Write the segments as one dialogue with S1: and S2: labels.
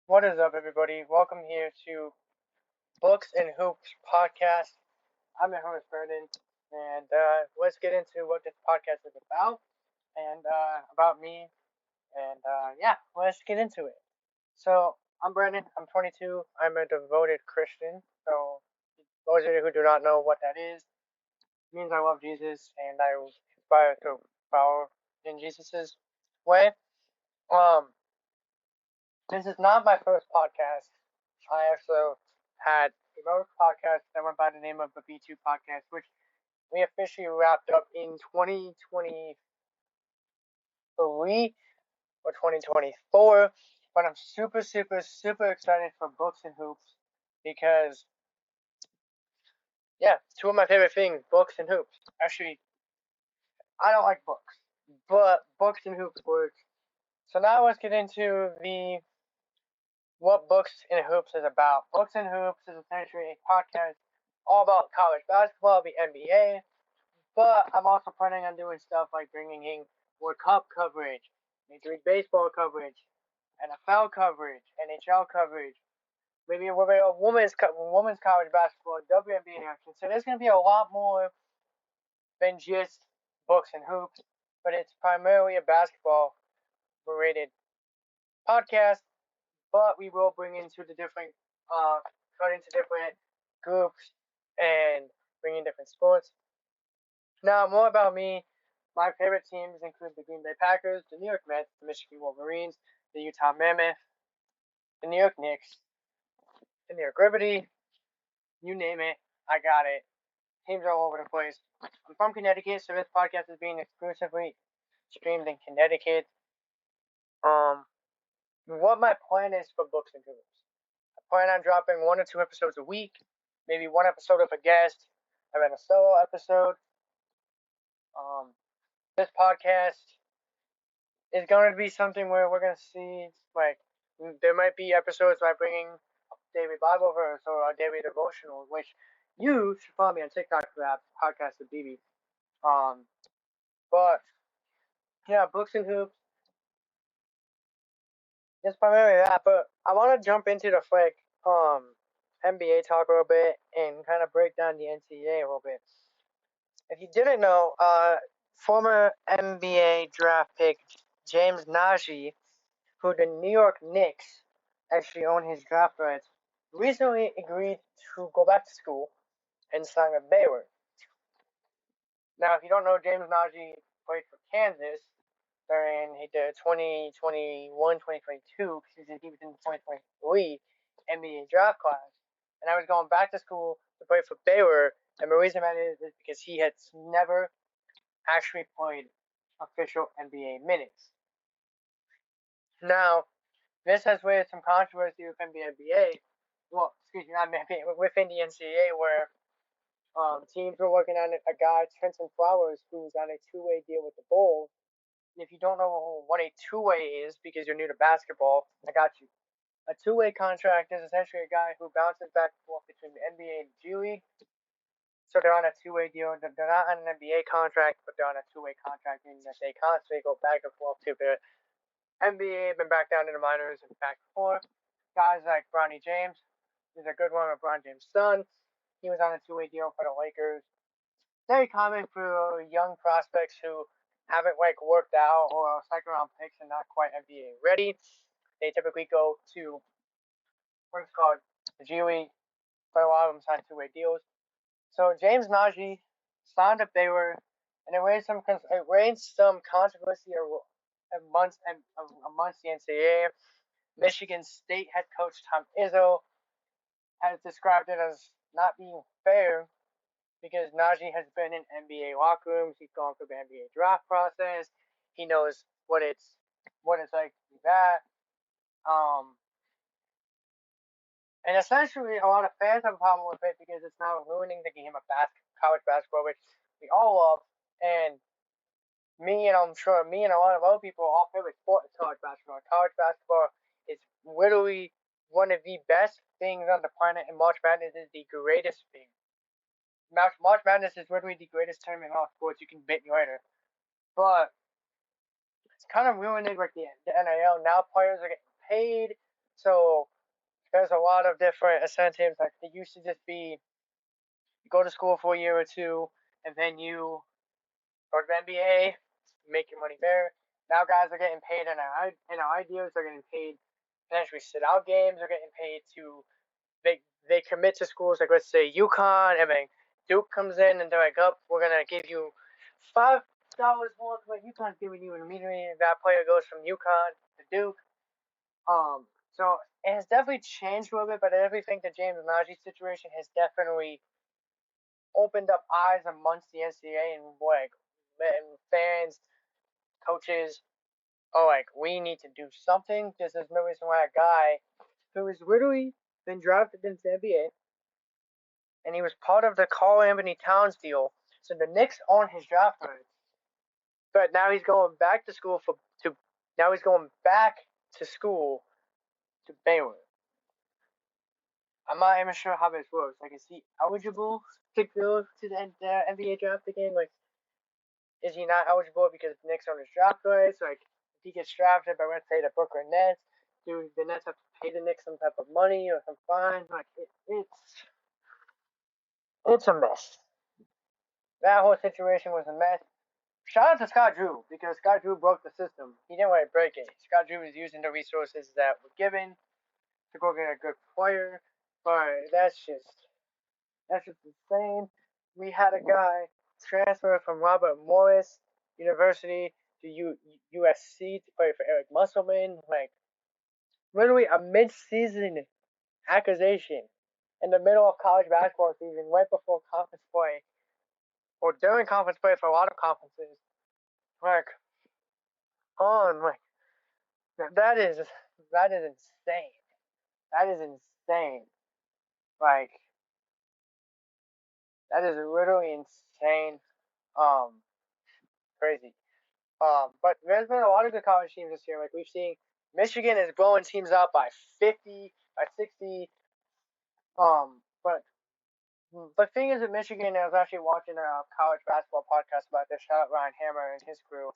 S1: What is up, everybody? Welcome here to Books and Hoops podcast. I'm your host, Vernon, and let's get into what this podcast is about and about me. And let's get into it. So, I'm Brendan. I'm 22. I'm a devoted Christian. So, those of you who do not know what that is, it means I love Jesus and I aspire to follow in Jesus's way. Um, This is not my first podcast. I also had another podcast that went by the name of the B2 podcast, which we officially wrapped up in 2023 or 2024. But I'm super, super, super excited for Books and Hoops because, yeah, two of my favorite things, books and hoops. Actually, I don't like books, but Books and Hoops work. So now let's get into the what Books and Hoops is about. Books and Hoops is essentially a podcast all about college basketball, the NBA, but I'm also planning on doing stuff like bringing in World Cup coverage, Major League Baseball coverage, NFL coverage, NHL coverage, maybe a women's college basketball, WNBA action. So there's going to be a lot more than just Books and Hoops, but it's primarily a basketball related podcast, but we will bring into the different, cut into different groups and bring in different sports. Now, more about me. My favorite teams include the Green Bay Packers, the New York Mets, the Michigan Wolverines, the Utah Mammoth, the New York Knicks, the New York Liberty. You name it, I got it. Teams are all over the place. I'm from Connecticut, so this podcast is being exclusively streamed in Connecticut. Um, what my plan is for Books and Hoops. I plan on dropping 1 or 2 episodes a week, maybe one episode with a guest, and then a solo episode. Um, this podcast is going to be something where we're going to see, like, there might be episodes where I bring in daily Bible verse or a daily devotional, which you should follow me on TikTok for that podcast with BB. Um, but yeah, Books and Hoops is primarily that. But I want to jump into the NBA talk a little bit and kind of break down the NCAA a little bit. If you didn't know, former NBA draft pick James Najee, who the New York Knicks actually own his draft rights, recently agreed to go back to school and sign with Baylor. Now, if you don't know, James Najee played for Kansas during the 2021-2022 season. He was in the 2023 NBA draft class. And I was going back to school to play for Baylor. And the reason that is because he had never actually played official NBA minutes. Now, this has raised some controversy within the NBA. Well, excuse me, not NBA, within the NCAA, where teams were working on a guy, Trenton Flowers, who's on a two-way deal with the Bulls. And if you don't know what a two-way is because you're new to basketball, I got you. A two-way contract is essentially a guy who bounces back and forth between the NBA and the G League. So they're on a two-way deal. They're not on an NBA contract, but they're on a two-way contract, meaning that they constantly go back and forth to the NBA, then back down to the minors and back and forth. Guys like Bronny James, he's a good one with LeBron James' son. He was on a two-way deal for the Lakers. Very common for young prospects who haven't worked out or are second-round picks and not quite NBA ready. They typically go to what's called the G League, but a lot of them sign two-way deals. So James Najee signed a Baylor, and it raised some controversy amongst the NCAA. Michigan State head coach Tom Izzo has described it as not being fair because Najee has been in NBA locker rooms. He's gone through the NBA draft process. He knows what it's like to do that. And essentially, a lot of fans have a problem with it because it's now ruining the game of college basketball, which we all love. And I'm sure me and a lot of other people, all favorite sport is college basketball. College basketball is literally one of the best things on the planet, and March Madness is the greatest thing. March Madness is literally the greatest tournament in all sports. You can bet me later. But it's kind of ruining the NIL. Now players are getting paid So there's a lot of different incentives. Like it used to just be you go to school for a year or two, and then you go to the NBA, make your money there. Now guys are getting paid, and our ideas are getting paid. Potentially sit out games are getting paid to they commit to schools like let's say UConn, and then Duke comes in and they're like, "Up, we're gonna give you $5 more than what UConn's giving you," and immediately that player goes from UConn to Duke. So it has definitely changed a little bit, but I definitely think the James Najee situation has definitely opened up eyes amongst the NCAA and like and fans, coaches. Oh, like we need to do something. Because there's no reason why a guy who has literally been drafted into the NBA and he was part of the Karl Anthony Towns deal. So the Knicks own his draft rights, but now he's going back to school to now he's going back to school to Baylor. I'm not even sure how this works. Like, is he eligible to go to the NBA draft again? Like, is he not eligible because the Knicks own his draft rights? Like, if he gets drafted by, let's say, the Brooklyn Nets, do the Nets have to pay the Knicks some type of money or some fine? Like, it's a mess. That whole situation was a mess. Shout out to Scott Drew because Scott Drew broke the system. He didn't want to break it. Scott Drew was using the resources that were given to go get a good player, but that's just insane. We had a guy transfer from Robert Morris University to USC to play for Eric Musselman. Like, literally a mid-season accusation in the middle of college basketball season, right before conference play, or during conference play for a lot of conferences. Like, like that is insane. That is insane. Like, that is literally insane. Um, Crazy. But there's been a lot of good college teams this year. Like we've seen, Michigan is blowing teams out by 50, by 60. But the thing is, with Michigan, I was actually watching a college basketball podcast about this. Shout out Ryan Hammer and his crew.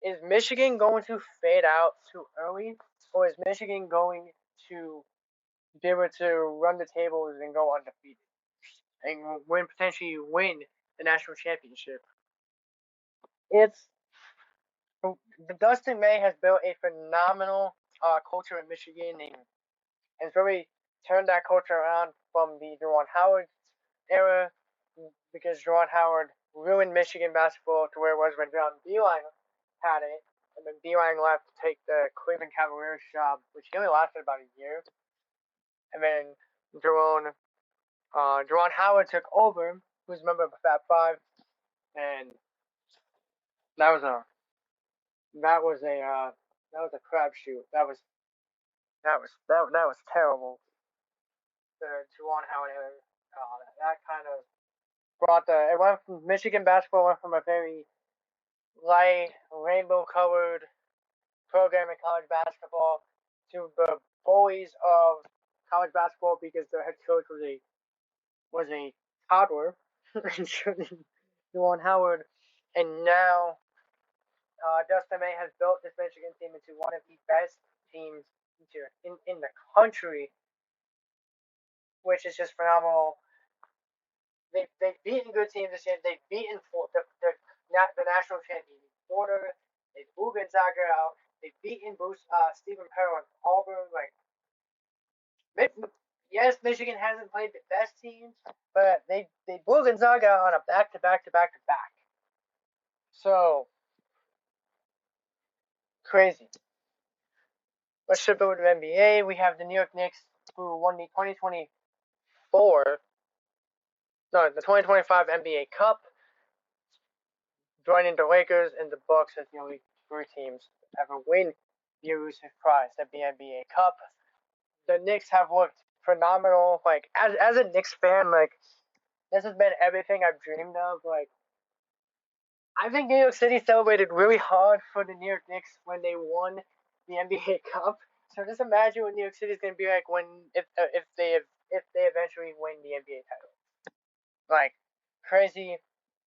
S1: Is Michigan going to fade out too early, or is Michigan going to be able to run the tables and go undefeated and potentially win the national championship? It's Dustin May has built a phenomenal culture in Michigan and has really turned that culture around from the Juwan Howard era because Juwan Howard ruined Michigan basketball to where it was when John Beilein had it. And then Beilein left to take the Cleveland Cavaliers job, which he only lasted about a year. And then Juwan Howard took over, who's a member of the Fab Five, and that was a that was a that was a crapshoot. That was terrible. The Juwan Howard era. That kind of brought it went from Michigan basketball went from a very light, rainbow colored program in college basketball to the bullies of college basketball because their head coach was a toddler, Juwan Howard, and now Dustin May has built this Michigan team into one of the best teams in the country, which is just phenomenal. They've beaten good teams this year. They've beaten the national champion Florida. They've moved Gonzaga out. They've beaten Stephen Perry and Auburn. Like, yes, Michigan hasn't played the best teams, but they blew Gonzaga on a back to back to back to back. So crazy. Let's shift over to the NBA. We have the New York Knicks who won the 2025 NBA Cup, joining the Lakers and the Bucks as the only three teams to ever win the elusive prize at the NBA Cup. The Knicks have looked phenomenal. Like, as a Knicks fan, like, this has been everything I've dreamed of. Like, I think New York City celebrated really hard for the New York Knicks when they won the NBA Cup. So just imagine what New York City is going to be like if they eventually win the NBA title. Like, crazy,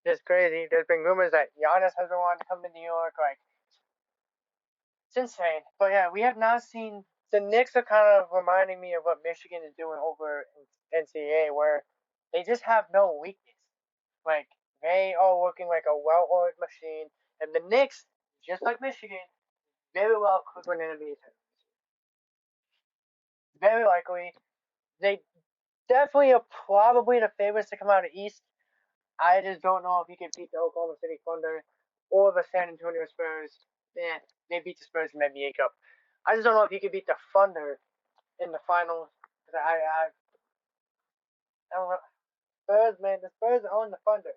S1: just crazy. There's been rumors that Giannis hasn't wanted to come to New York. Like, it's insane. But yeah, we have now seen the Knicks are kind of reminding me of what Michigan is doing over in NCAA, where they just have no weakness. Like they are working like a well-oiled machine, and the Knicks, just like Michigan, very well could win an NBA title. Very likely, they definitely are probably the favorites to come out of East. I just don't know if he can beat the Oklahoma City Thunder or the San Antonio Spurs. Yeah, they beat the Spurs in the NBA Cup. I just don't know if he can beat the Thunder in the finals. I don't know. Spurs, man, the Spurs own the Thunder.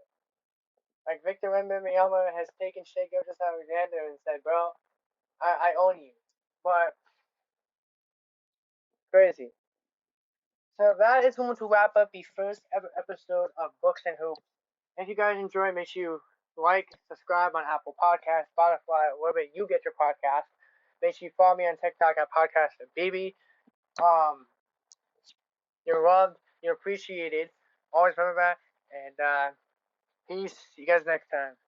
S1: Like Victor Wembanyama has taken Shai Gilgeous-Alexander and said, "Bro, I own you." But crazy. So that is going to wrap up the first ever episode of Books and Hoops. If you guys enjoy, make sure you like, subscribe on Apple Podcasts, Spotify, wherever you get your podcast. Make sure you follow me on TikTok at Podcast Baby. Um, you're loved, you're appreciated. Always remember that. And peace. See you guys next time.